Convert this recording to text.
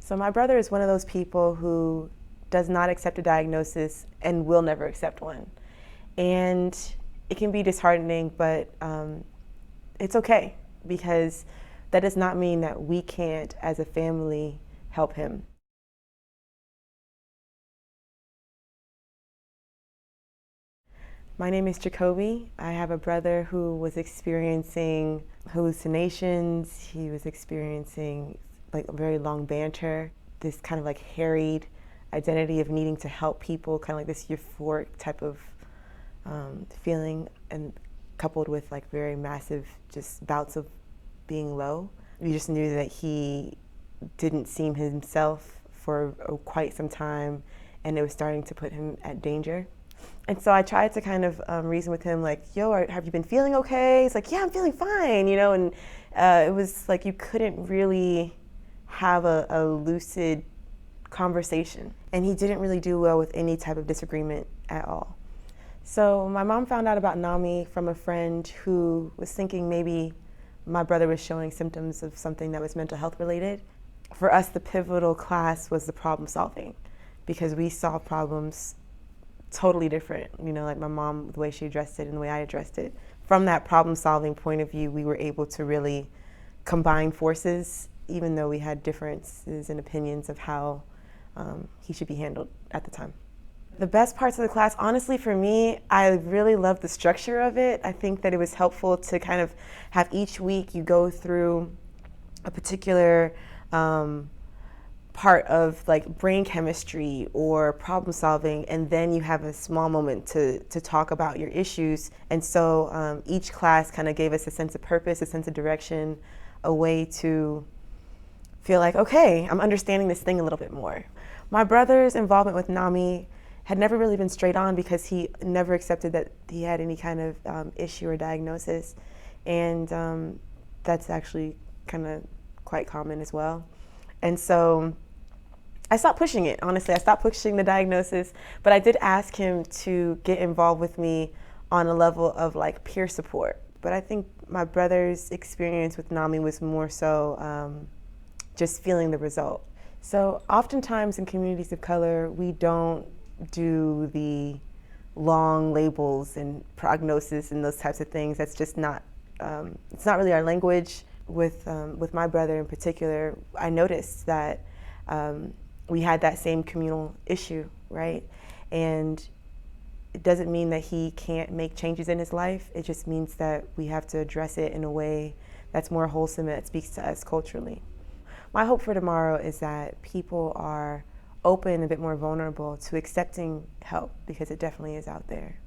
So my brother is one of those people who does not accept a diagnosis and will never accept one. And it can be disheartening, but it's okay because that does not mean that we can't, as a family, help him. My name is Jacobi. I have a brother who was experiencing hallucinations. He was experiencing like a very long banter, this kind of like harried identity of needing to help people, kind of like this euphoric type of feeling, and coupled with like very massive just bouts of being low. You just knew that he didn't seem himself for quite some time, and it was starting to put him at danger. And so I tried to kind of reason with him, like, yo, have you been feeling okay? He's like, yeah, I'm feeling fine, you know, and it was like you couldn't really have a lucid conversation. And he didn't really do well with any type of disagreement at all. So my mom found out about NAMI from a friend who was thinking maybe my brother was showing symptoms of something that was mental health related. For us, the pivotal class was the problem solving, because we saw problems totally different, you know, like my mom, the way she addressed it and the way I addressed it. From that problem solving point of view, we were able to really combine forces, even though we had differences in opinions of how he should be handled at the time. The best parts of the class, honestly, for me, I really loved the structure of it. I think that it was helpful to kind of have each week you go through a particular part of like brain chemistry or problem solving, and then you have a small moment to talk about your issues. And so each class kind of gave us a sense of purpose, a sense of direction, a way to feel like, okay, I'm understanding this thing a little bit more. My brother's involvement with NAMI had never really been straight on because he never accepted that he had any kind of issue or diagnosis. And that's actually kind of quite common as well. And so I stopped pushing it, honestly. I stopped pushing the diagnosis, but I did ask him to get involved with me on a level of like peer support. But I think my brother's experience with NAMI was more so just feeling the result. So oftentimes in communities of color, we don't do the long labels and prognosis and those types of things. That's just not, it's not really our language. With my brother in particular, I noticed that we had that same communal issue, right? And it doesn't mean that he can't make changes in his life. It just means that we have to address it in a way that's more wholesome and that speaks to us culturally. My hope for tomorrow is that people are open, a bit more vulnerable to accepting help, because it definitely is out there.